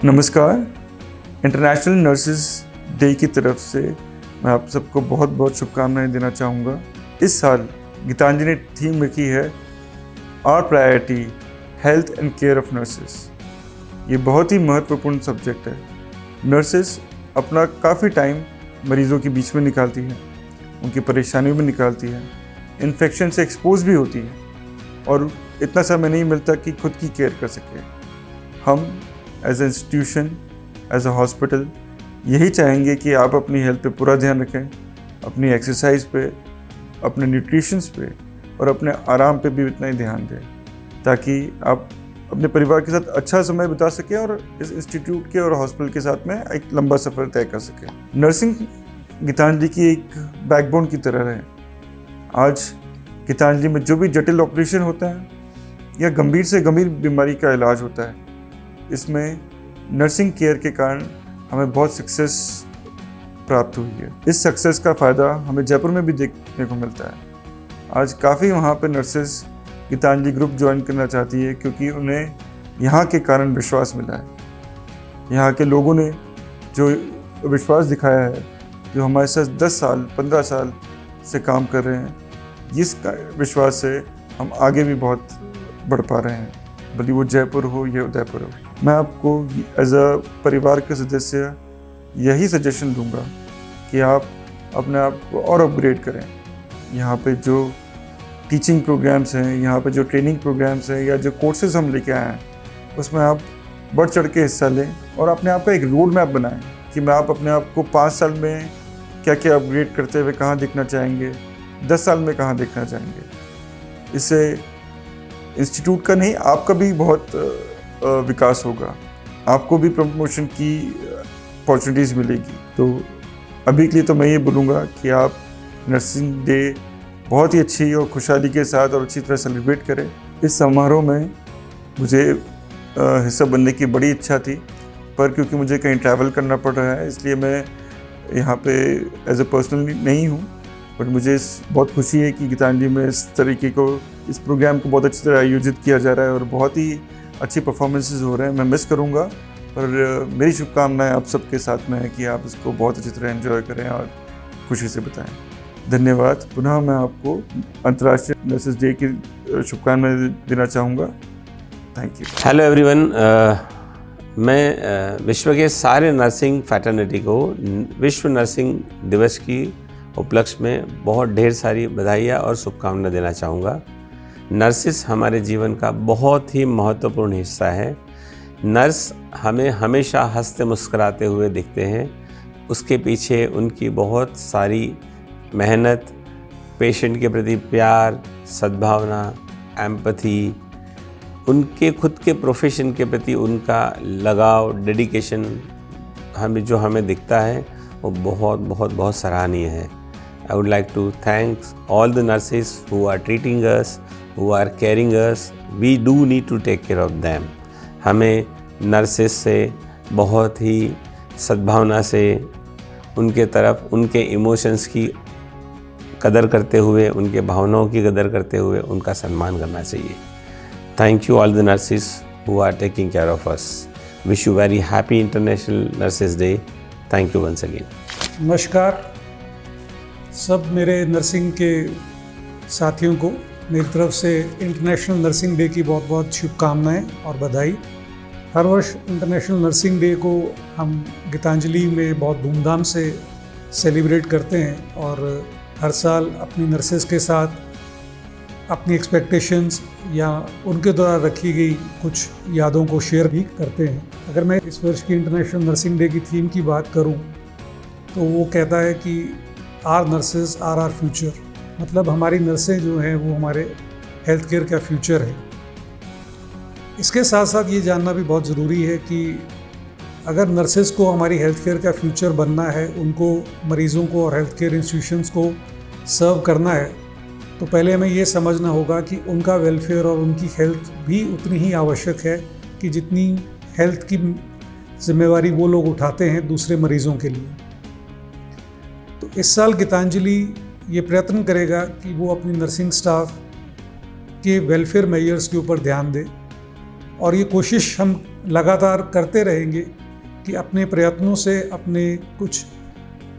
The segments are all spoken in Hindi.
नमस्कार। इंटरनेशनल नर्सेस डे की तरफ से मैं आप सबको बहुत बहुत शुभकामनाएं देना चाहूँगा। इस साल गीतांजलि ने थीम रखी है our priority health and care of nurses. ये बहुत ही महत्वपूर्ण सब्जेक्ट है। नर्सेस अपना काफ़ी टाइम मरीज़ों के बीच में निकालती है, उनकी परेशानियों में निकालती है, इन्फेक्शन से एक्सपोज भी होती है और इतना समय नहीं मिलता कि खुद की केयर कर सके। हम as a institution, as a hospital यही चाहेंगे कि आप अपनी हेल्थ पे पूरा ध्यान रखें, अपनी एक्सरसाइज पे, अपने न्यूट्रिशंस पे और अपने आराम पे भी इतना ही ध्यान दें ताकि आप अपने परिवार के साथ अच्छा समय बिता सकें और इस इंस्टीट्यूट के और हॉस्पिटल के साथ में एक लंबा सफ़र तय कर सकें। नर्सिंग गीतांजलि की एक बैकबोन की तरह है। आज गीतांजलि में जो भी जटिल ऑपरेशन होता है या गंभीर से गंभीर बीमारी का इलाज होता है, इसमें नर्सिंग केयर के कारण हमें बहुत सक्सेस प्राप्त हुई है। इस सक्सेस का फ़ायदा हमें जयपुर में भी देखने को मिलता है। आज काफ़ी वहाँ पे नर्सेस गीतांजलि ग्रुप ज्वाइन करना चाहती है क्योंकि उन्हें यहाँ के कारण विश्वास मिला है। यहाँ के लोगों ने जो विश्वास दिखाया है, जो हमारे साथ 10 साल 15 साल से काम कर रहे हैं, इस विश्वास से हम आगे भी बहुत बढ़ पा रहे हैं, भले वो जयपुर हो या उदयपुर हो। मैं आपको एज अ परिवार के सदस्य यही सजेशन दूंगा कि आप अपने आप को और अपग्रेड करें। यहाँ पे जो टीचिंग प्रोग्राम्स हैं, यहाँ पे जो ट्रेनिंग प्रोग्राम्स हैं या जो कोर्सेज हम लेके आए हैं, उसमें आप बढ़ चढ़ के हिस्सा लें और अपने आप का एक रोड मैप बनाएं कि मैं आप अपने आप को 5 साल में क्या क्या अपग्रेड करते हुए कहाँ देखना चाहेंगे, 10 साल में कहाँ देखना चाहेंगे। इससे इंस्टीट्यूट का नहीं, आपका भी बहुत विकास होगा, आपको भी प्रमोशन की अपॉर्चुनिटीज़ मिलेगी। तो अभी के लिए तो मैं ये बोलूँगा कि आप नर्सिंग डे बहुत ही अच्छी और खुशहाली के साथ और अच्छी तरह सेलिब्रेट करें। इस समारोह में मुझे हिस्सा बनने की बड़ी इच्छा थी, पर क्योंकि मुझे कहीं ट्रैवल करना पड़ रहा है, इसलिए मैं यहाँ पे एज ए पर्सनल नहीं हूँ। बट मुझे बहुत खुशी है कि गीतांजलि में इस तरीके को, इस प्रोग्राम को बहुत अच्छी तरह आयोजित किया जा रहा है और बहुत ही अच्छी परफॉर्मेंसेस हो रहे हैं। मैं मिस करूँगा, पर मेरी शुभकामनाएं आप सबके साथ में है कि आप इसको बहुत अच्छी तरह एंजॉय करें और खुशी से बताएं। धन्यवाद। पुनः मैं आपको अंतर्राष्ट्रीय नर्सेस डे की शुभकामनाएं देना चाहूँगा। Thank you. Hello everyone. मैं विश्व के सारे नर्सिंग फैटर्निटी को विश्व नर्सिंग दिवस की उपलक्ष्य में बहुत ढेर सारी बधाइयाँ और शुभकामनाएं देना चाहूँगा। नर्सिस हमारे जीवन का बहुत ही महत्वपूर्ण हिस्सा है। नर्स हमें हमेशा हंसते मुस्कुराते हुए दिखते हैं। उसके पीछे उनकी बहुत सारी मेहनत, पेशेंट के प्रति प्यार, सद्भावना, एम्पैथी, उनके खुद के प्रोफेशन के प्रति उनका लगाव, डेडिकेशन हमें दिखता है, वो बहुत सराहनीय है। I would like to thank all the nurses who are treating us, who are caring us. We do need to take care of them. हमें नर्सेस से बहुत ही सद्भावना से उनके तरफ उनके इमोशंस की कदर करते हुए, उनके भावनाओं की कदर करते हुए उनका सम्मान करना चाहिए। Thank you all the nurses who are taking care of us. Wish you very happy International Nurses Day. Thank you once again. नमस्कार सब मेरे नर्सिंग के साथियों को मेरी तरफ से इंटरनेशनल नर्सिंग डे की बहुत बहुत शुभकामनाएं और बधाई। हर वर्ष इंटरनेशनल नर्सिंग डे को हम गीतांजलि में बहुत धूमधाम से सेलिब्रेट करते हैं और हर साल अपनी नर्सेस के साथ अपनी एक्सपेक्टेशंस या उनके द्वारा रखी गई कुछ यादों को शेयर भी करते हैं। अगर मैं इस वर्ष की इंटरनेशनल नर्सिंग डे की थीम की बात करूं तो वो कहता है कि our nurses are our future, मतलब हमारी नर्सें जो हैं वो हमारे हेल्थ केयर का फ्यूचर है। इसके साथ साथ ये जानना भी बहुत ज़रूरी है कि अगर नर्सेज को हमारी हेल्थ केयर का फ्यूचर बनना है, उनको मरीज़ों को और हेल्थ केयर इंस्टीट्यूशंस को सर्व करना है, तो पहले हमें ये समझना होगा कि उनका वेलफेयर और उनकी हेल्थ भी उतनी ही आवश्यक है कि जितनी हेल्थ की जिम्मेवारी वो लोग उठाते हैं दूसरे मरीज़ों के लिए। तो इस साल गीतांजलि ये प्रयत्न करेगा कि वो अपनी नर्सिंग स्टाफ के वेलफेयर मेजर्स के ऊपर ध्यान दे और ये कोशिश हम लगातार करते रहेंगे कि अपने प्रयत्नों से, अपने कुछ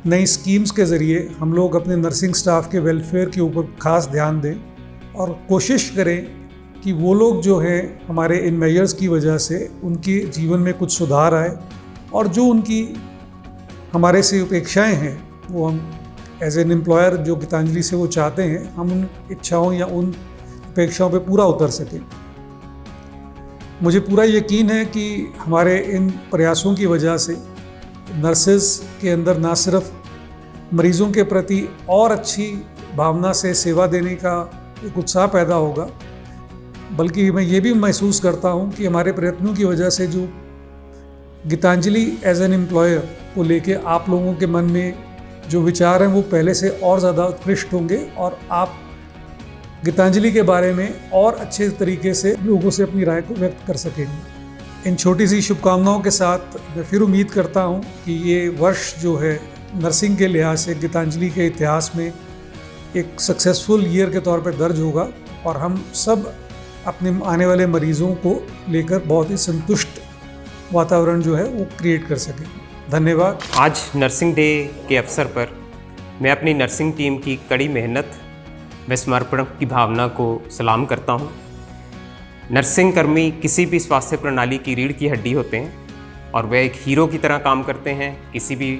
नई स्कीम्स के ज़रिए हम लोग अपने नर्सिंग स्टाफ के वेलफेयर के ऊपर ख़ास ध्यान दें और कोशिश करें कि वो लोग जो है हमारे इन मेजर्स की वजह से उनके जीवन में कुछ सुधार आए और जो उनकी हमारे से अपेक्षाएं हैं वो हम एज एन एम्प्लॉयर जो गीतांजलि से वो चाहते हैं हम उन इच्छाओं या उन अपेक्षाओं पे पूरा उतर सकें। मुझे पूरा यकीन है कि हमारे इन प्रयासों की वजह से नर्सेस के अंदर ना सिर्फ मरीज़ों के प्रति और अच्छी भावना से सेवा देने का एक उत्साह पैदा होगा, बल्कि मैं ये भी महसूस करता हूँ कि हमारे प्रयत्नों की वजह से जो गीतांजलि एज एन एम्प्लॉयर को लेके आप लोगों के मन में जो विचार हैं वो पहले से और ज़्यादा उत्कृष्ट होंगे और आप गीतांजलि के बारे में और अच्छे तरीके से लोगों से अपनी राय को व्यक्त कर सकेंगे। इन छोटी सी शुभकामनाओं के साथ मैं फिर उम्मीद करता हूँ कि ये वर्ष जो है नर्सिंग के लिहाज से गीतांजलि के इतिहास में एक सक्सेसफुल ईयर के तौर पर दर्ज होगा और हम सब अपने आने वाले मरीज़ों को लेकर बहुत ही संतुष्ट वातावरण जो है वो क्रिएट कर सकेंगे। धन्यवाद। आज नर्सिंग डे के अवसर पर मैं अपनी नर्सिंग टीम की कड़ी मेहनत व समर्पण की भावना को सलाम करता हूं। नर्सिंग कर्मी किसी भी स्वास्थ्य प्रणाली की रीढ़ की हड्डी होते हैं और वे एक हीरो की तरह काम करते हैं। किसी भी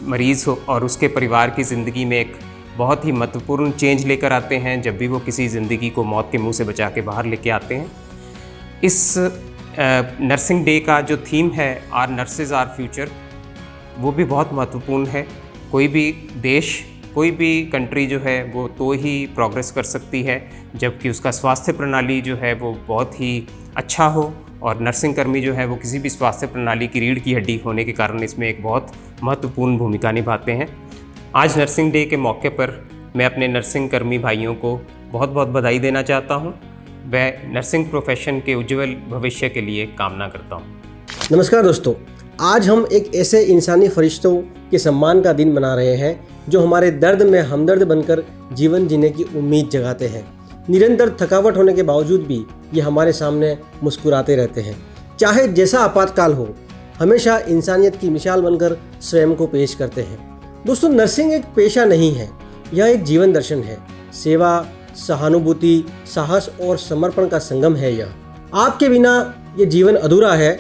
मरीज़ हो और उसके परिवार की ज़िंदगी में एक बहुत ही महत्वपूर्ण चेंज लेकर आते हैं जब भी वो किसी ज़िंदगी को मौत के मुंह से बचा के बाहर लेके आते हैं। इस नर्सिंग डे का जो थीम है आर नर्सेज आर फ्यूचर, वो भी बहुत महत्वपूर्ण है। कोई भी देश, कोई भी कंट्री जो है वो तो ही प्रोग्रेस कर सकती है जबकि उसका स्वास्थ्य प्रणाली जो है वो बहुत ही अच्छा हो और नर्सिंग कर्मी जो है वो किसी भी स्वास्थ्य प्रणाली की रीढ़ की हड्डी होने के कारण इसमें एक बहुत महत्वपूर्ण भूमिका निभाते हैं। आज नर्सिंग डे के मौके पर मैं अपने नर्सिंग कर्मी भाइयों को बहुत बहुत बधाई देना चाहता हूँ। वह नर्सिंग प्रोफेशन के उज्जवल भविष्य के लिए कामना करता हूँ। नमस्कार दोस्तों, आज हम एक ऐसे इंसानी फरिश्तों के सम्मान का दिन मना रहे हैं जो हमारे दर्द में हमदर्द बनकर जीवन जीने की उम्मीद जगाते हैं। निरंतर थकावट होने के बावजूद भी ये हमारे सामने मुस्कुराते रहते हैं। चाहे जैसा आपातकाल हो, हमेशा इंसानियत की मिसाल बनकर स्वयं को पेश करते हैं। दोस्तों, नर्सिंग एक पेशा नहीं है, यह एक जीवन दर्शन है। सेवा, सहानुभूति, साहस और समर्पण का संगम है यह। आपके बिना ये जीवन अधूरा है।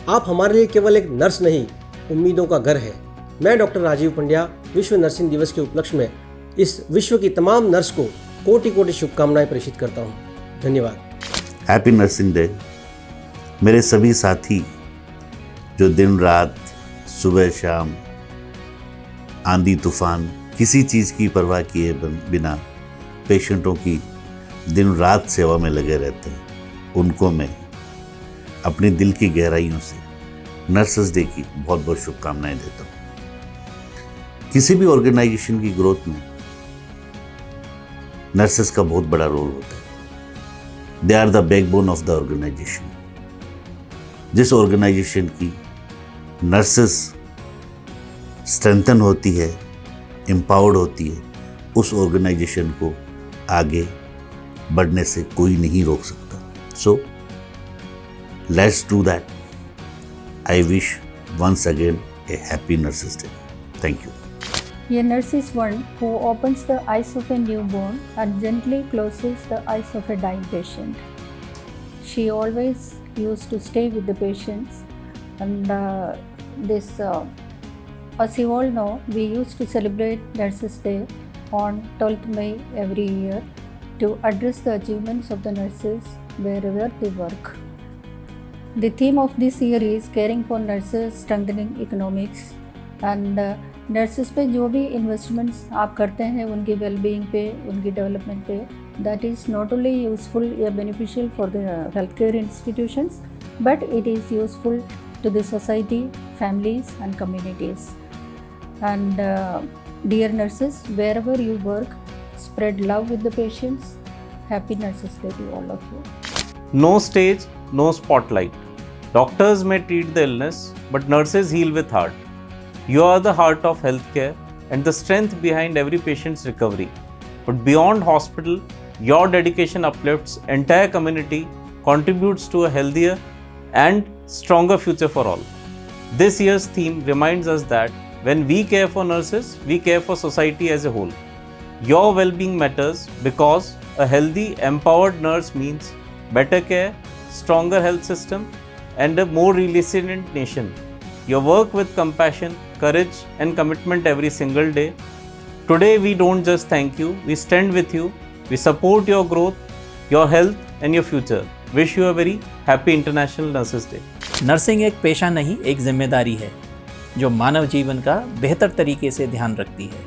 आप हमारे लिए केवल एक नर्स नहीं, उम्मीदों का घर है। मैं डॉक्टर राजीव पंड्या विश्व नर्सिंग दिवस के उपलक्ष्य में इस विश्व की तमाम नर्स को कोटि कोटि शुभकामनाएं प्रेषित करता हूँ। धन्यवाद। Happy nursing day. मेरे सभी साथी जो दिन रात, सुबह शाम, आंधी तूफान, किसी चीज़ की परवाह किए बिना पेशेंटों की दिन रात सेवा में लगे रहते हैं, उनको मैं अपने दिल की गहराइयों से नर्सेस डे की बहुत बहुत शुभकामनाएं देता हूँ। किसी भी ऑर्गेनाइजेशन की ग्रोथ में नर्सेस का बहुत बड़ा रोल होता है। They are the backbone of the organisation. जिस ऑर्गेनाइजेशन की नर्सेस स्ट्रेंथन होती है, एम्पावर्ड होती है, उस ऑर्गेनाइजेशन को आगे बढ़ने से कोई नहीं रोक सकता। So let's do that. I wish once again a happy Nurses Day. Thank you. A nurse is one who opens the eyes of a newborn and gently closes the eyes of a dying patient. She always used to stay with the patients, and as you all know, we used to celebrate Nurses Day on 12th May every year to address the achievements of the nurses wherever they work. The theme of this year is caring for nurses, strengthening economics, and nurses पे जो भी इन्वेस्टमेंट्स आप करते हैं उनकी वेलबीइंग पे, उनकी डेवलपमेंट पे, that is not only useful या beneficial for the health care institutions but it is useful to the society, families and communities. And dear nurses, wherever you work, spread love with the patients. Happy Nurses Day to all of you. No stage, no spotlight. Doctors may treat the illness, but nurses heal with heart. You are the heart of healthcare and the strength behind every patient's recovery. But beyond hospital, your dedication uplifts entire community, contributes to a healthier and stronger future for all. This year's theme reminds us that when we care for nurses, we care for society as a whole. Your well-being matters because a healthy, empowered nurse means better care, stronger health system, and a more resilient nation. Your work with compassion, courage, and commitment every single day. Today, we don't just thank you, we stand with you, we support your growth, your health, and your future. Wish you a very happy International Nurses Day. Nursing एक पेशा नहीं, एक जिम्मेदारी है जो मानव जीवन का बेहतर तरीके से ध्यान रखती है।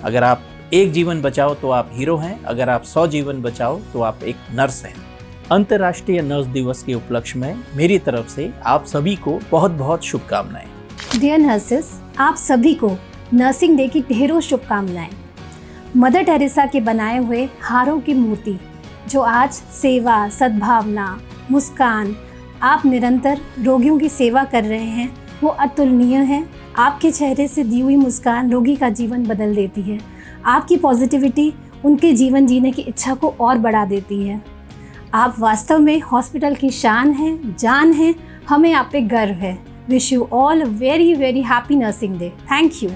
अगर आप एक जीवन बचाओ तो आप हीरो हैं, अगर आप 100 जीवन बचाओ तो आप एक नर्स हैं। अंतर्राष्ट्रीय नर्स दिवस के उपलक्ष्य में मेरी तरफ से आप सभी को बहुत बहुत शुभकामनाएं। डियर नर्सेस, आप सभी को नर्सिंग डे की ढेरों शुभकामनाएं। मदर टेरेसा के बनाए हुए हारों की मूर्ति जो आज सेवा, सद्भावना, मुस्कान, आप निरंतर रोगियों की सेवा कर रहे हैं, वो अतुलनीय है। आपके चेहरे से दी हुई मुस्कान रोगी का जीवन बदल देती है। आपकी पॉजिटिविटी उनके जीवन जीने की इच्छा को और बढ़ा देती है। आप वास्तव में हॉस्पिटल की शान हैं, जान हैं। हमें आप पे गर्व है। Wish you all a very very happy nursing day. Thank you.